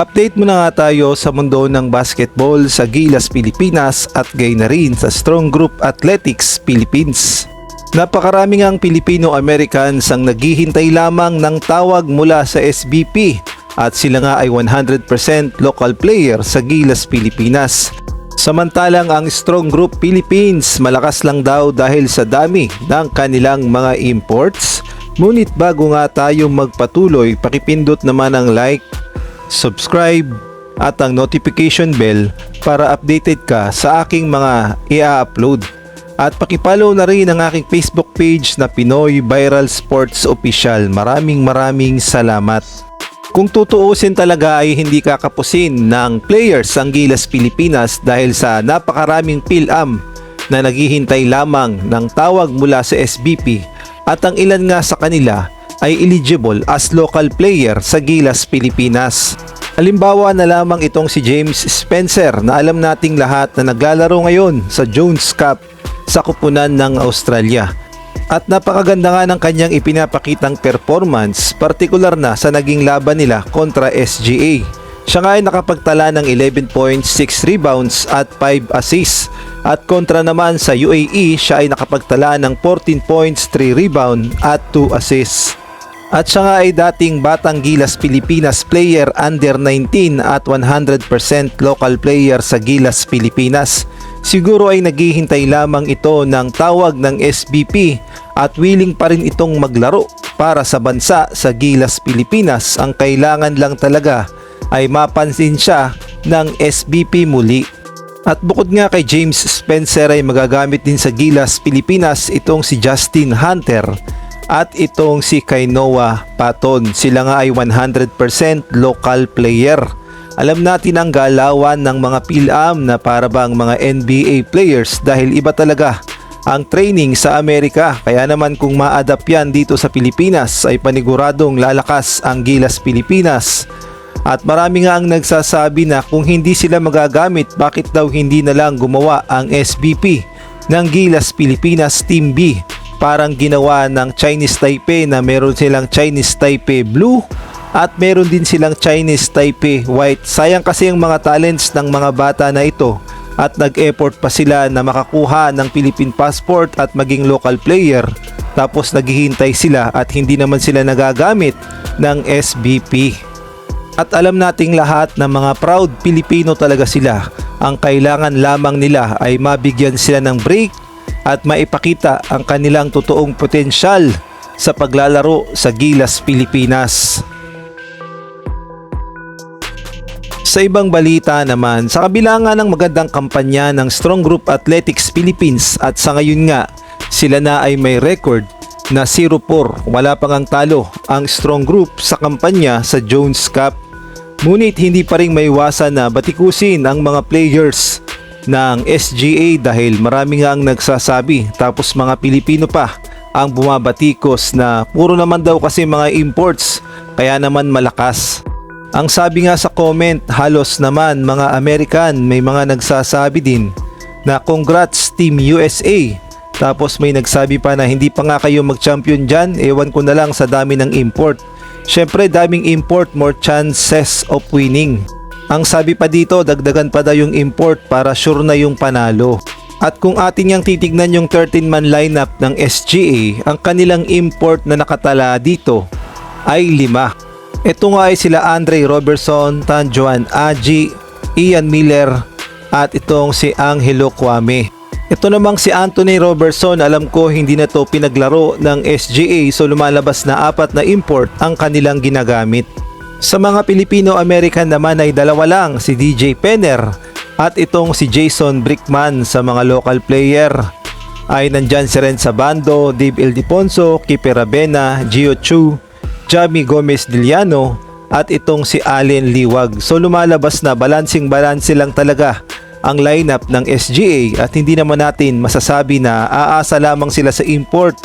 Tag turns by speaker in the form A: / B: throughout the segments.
A: Update muna nga tayo sa mundo ng basketball sa Gilas Pilipinas at gayon na rin sa Strong Group Athletics Philippines. Napakarami ngang Filipino-Americans ang naghihintay lamang ng tawag mula sa SBP at sila nga ay 100% local player sa Gilas Pilipinas. Samantalang ang Strong Group Philippines malakas lang daw dahil sa dami ng kanilang mga imports. Ngunit bago nga tayo magpatuloy, pakipindot naman ang like, subscribe at ang notification bell para updated ka sa aking mga i-upload. At pakipollow na rin ang aking Facebook page na Pinoy Viral Sports Official. Maraming salamat. Kung tutuusin talaga ay hindi kakapusin ng players ang Gilas Pilipinas dahil sa napakaraming PhilAm na naghihintay lamang ng tawag mula sa SBP at ang ilan nga sa kanila ay eligible as local player sa Gilas Pilipinas. Halimbawa na lamang itong si James Spencer na alam nating lahat na naglalaro ngayon sa Jones Cup sa kupunan ng Australia. At napakaganda nga ng kanyang ipinapakitang performance, partikular na sa naging laban nila kontra SGA. Siya nga ay nakapagtala ng 11 points, 6 rebounds at 5 assists. At kontra naman sa UAE, siya ay nakapagtala ng 14 points, 3 rebound at 2 assists. At siya nga ay dating batang Gilas Pilipinas player under 19 at 100% local player sa Gilas Pilipinas. Siguro ay naghihintay lamang ito ng tawag ng SBP at willing pa rin itong maglaro para sa bansa sa Gilas Pilipinas. Ang kailangan lang talaga ay mapansin siya ng SBP muli. At bukod nga kay James Spencer ay magagamit din sa Gilas Pilipinas itong si Justin Hunter at itong si Kainoa Paton. Sila nga ay 100% local player. Alam natin ang galawan ng mga PhilAm na para bang mga NBA players dahil iba talaga ang training sa Amerika. Kaya naman kung ma-adapt yan dito sa Pilipinas ay paniguradong lalakas ang Gilas Pilipinas. At marami nga ang nagsasabi na kung hindi sila magagamit, bakit daw hindi na lang gumawa ang SBP ng Gilas Pilipinas Team B. Parang ginawa ng Chinese Taipei na meron silang Chinese Taipei Blue at meron din silang Chinese Taipei White. Sayang kasi ang mga talents ng mga bata na ito at nag-effort pa sila na makakuha ng Philippine passport at maging local player. Tapos naghihintay sila at hindi naman sila nagagamit ng SBP. At alam nating lahat na mga proud Pilipino talaga sila. Ang kailangan lamang nila ay mabigyan sila ng break at maipakita ang kanilang totoong potensyal sa paglalaro sa Gilas Pilipinas. Sa ibang balita naman, sa kabila nga ng magandang kampanya ng Strong Group Athletics Philippines at sa ngayon nga, sila na ay may record na 0-4, wala pang ang talo ang Strong Group sa kampanya sa Jones Cup. Ngunit hindi pa rin maiwasan na batikusin ang mga players ng SGA dahil marami nga ang nagsasabi tapos mga Pilipino pa ang bumabatikos na puro naman daw kasi mga imports kaya naman malakas. Ang sabi nga sa comment, halos naman mga American, may mga nagsasabi din na congrats Team USA. Tapos may nagsabi pa na hindi pa nga kayo mag-champion dyan, ewan ko na lang sa dami ng import. Syempre daming import, more chances of winning. Ang sabi pa dito, dagdagan pa daw yung import para sure na yung panalo. At kung atin yang titignan yung 13-man lineup ng SGA, ang kanilang import na nakatala dito ay 5. Ito nga ay sila Andre Robertson, Tanjuan Aji, Ian Miller at itong si Angelo Kwame. Ito namang si Anthony Robertson, alam ko hindi na to pinaglaro ng SGA so lumalabas na 4 na import ang kanilang ginagamit. Sa mga Filipino-American naman ay 2 lang, si DJ Penner at itong si Jason Brickman. Sa mga local player ay nandyan si Renza Bando, Dave Ildefonso, Kipe Rabena, Gio Chu, Jamie Gomez Diliano at itong si Allen Liwag. So lumalabas na balancing-balance lang talaga ang lineup ng SGA at hindi naman natin masasabi na aasa lamang sila sa import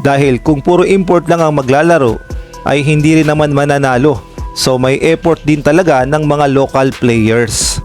A: dahil kung puro import lang ang maglalaro ay hindi rin naman mananalo. So may effort din talaga ng mga local players.